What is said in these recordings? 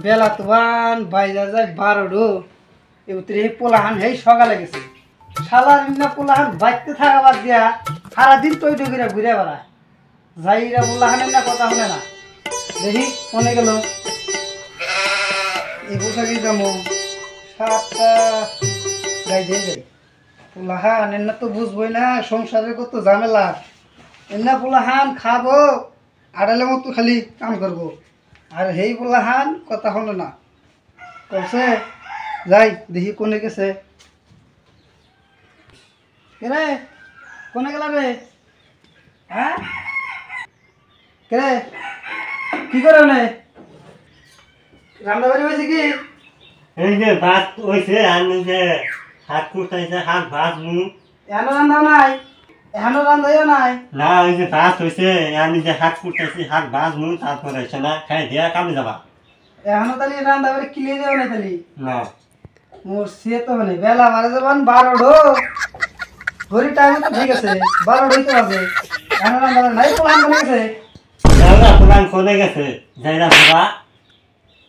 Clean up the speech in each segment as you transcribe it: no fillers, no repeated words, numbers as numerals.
বেলা তোবান বাইজা যায় 12 এউতরে পোলাহান হেই সকালে গেছে শালার না পোলাহান বাইতে থাকা বাদ দিয়া সারা দিন টই টই করে ঘুরে বেড়ায় যাইরা পোলাহানের না কথা শুনে না দেখি মনে গেল এই পোশাকি যাবো 7টা গাইজে যাই পোলাহান এর না তো বুঝবই না সংসারের কত ঝামেলা এর না পোলাহান খাবো আড়ালের মতো খালি কাম করবো আর হেই পোলাহান কথা হলো না কলছে যাই দেখি কোনে গেছে কে কোনে গেল রে হ্যাঁ কে কি করে নে রান্না বাড়ি হয়েছে কি এই যে ভাত হইছে আমি যে হাত কুটাইছে হাত ভাত মু এখনো রান্না নাই এখনো রান্নাইও নাই না ওই যে ভাত হইছে আমি যে হাত কুটাইছি হাত ভাত মু তারপরে হইছে না খাই দিয়া কামে যাবা এখনো তাহলে রান্না বাড়ি কিলিয়ে যাও না তাহলে না মোর সে তো মানে বেলা মারে যাবান 12 ঘড়ি টাইম তো ঠিক আছে 12 হইতে হবে এখনো রান্না নাই প্ল্যান করে গেছে না প্ল্যান কোনে গেছে যাইরা বাবা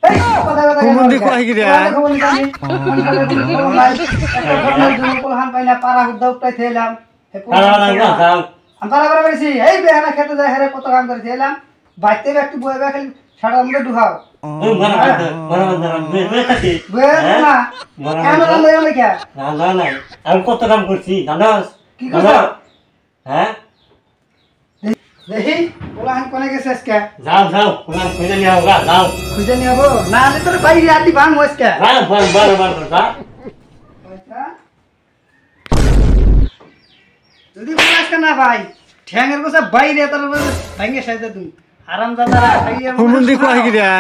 এই কথা কুমুন্দি কই গিরা প্ল্যান পাইনা পারা হুদ্দা উঠাই থেলাম যাও আমি পারা করে বলেছি এই বেহানা খেতে যায় হেরে কত কাম করে থেলাম বাইতে একটু বয়ে বে খালি সাড়া আমরা ঢুকাও ও বরাবর বেটাছি বয়ে না কেন রান্না হলো কি না না আমি কত কাম করছি জানোস কি করছ হ্যাঁ দেখি প্ল্যান কোনে গেছে আজকে যাও প্ল্যান কইরা নিও গা যাও খুঁজে নিয়ে যাবো না হলে তোর বাইরে আদি ভাঙ আজকে বরাবর যা যদি আজকে না ভাই ঠ্যাঙের গোছা বাইরে তোর ভাঙে সাইতে তুই আরাম দাদারা খাইয়া কুমুন্দি কই গিরা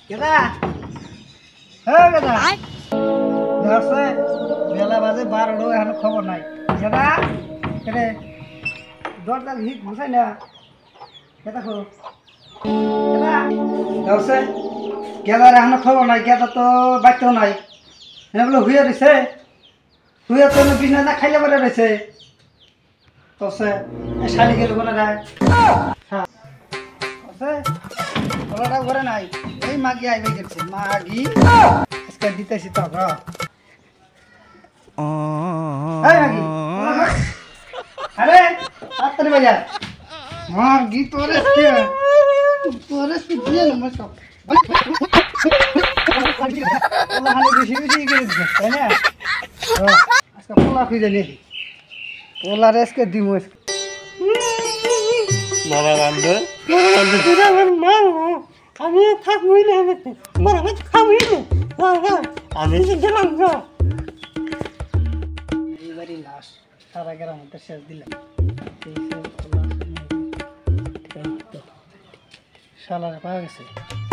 কেদা হ্যাঁ কেদা দশে বেলা বাজে 12 এখন খবর নাই কেদা কেরে দরজা হিট ঘুষাই না কেদা খো কেদা দশে কেদার এখন খবর নাই কেদা তো বাইতেও নাই এগুলো হুয়ে রয়েছে হুয়ে তো বিছনা খাইলে পরে রয়েছে তোসে শালি গেল বলে যায় হ্যাঁ তোসে ওটা ঘরে নাই এই মাগি আইবে গেছে মাগি আজকে দিতেছি তো এই মাগি আরে তাড়াতাড়ি বাজা মাগি তোরে কি দিয়ে না মত আল্লাহ হালে বেশি বেশি করে দিছে তাই না আজকে পোলা খুঁজে নিয়ে পোলা রেসকে দিমু মারা রান্দে তোরা আমার মা আমি থাকবই না মারা খাবই না আমি গেলাম না এইবারই লাশ সারা গ্রাম মধ্যে শেষ দিলাম শালারে পাওয়া গেছে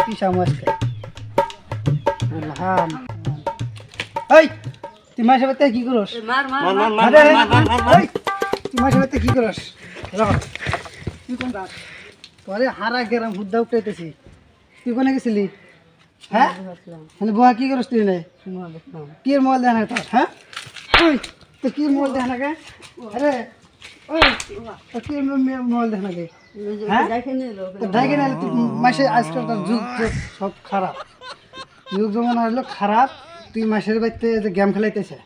পিসা মাছকে হাম এই তুই মাসে বাতে কি করস তুই মাসে বাতে কি করস তুই কোন গাছ তোরে হারা গেরাম হুদ্দা উঠাইতেছি তুই কোনে গেছিলি হ্যাঁ মানে বুয়া কি করস তুই নাই কি মোবাইল দেখা তোর হ্যাঁ ওই তো কি মোবাইল দেখা নাকি আরে ওই তো কি মোবাইল দেখা নাকি হ্যাঁ দেখে না মাসে আজকাল তার যুগ সব খারাপ যুগ যেমন হলো খারাপ তুই মাসের বাড়িতে যে গেম খেলাইতেছে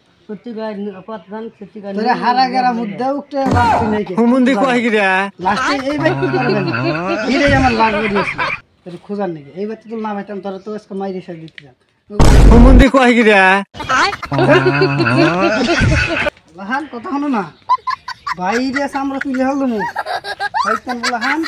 তোরে হারা গেরা মুদ্দা উঠতে তুই নাই কুমুন্দি কই গিরা লাস্টে এই বাইক করবেন এটাই আমার লাগবে দিয়েছে তোর খোঁজার নাকি এই বাইক তো না পাইতাম তোরা তো আজকে মাইরে সার দিতে যান কুমুন্দি কই গিরা লাহান কথা হলো না বাইরে আছে আমরা তুলে হলো মু পাইতাম লাহান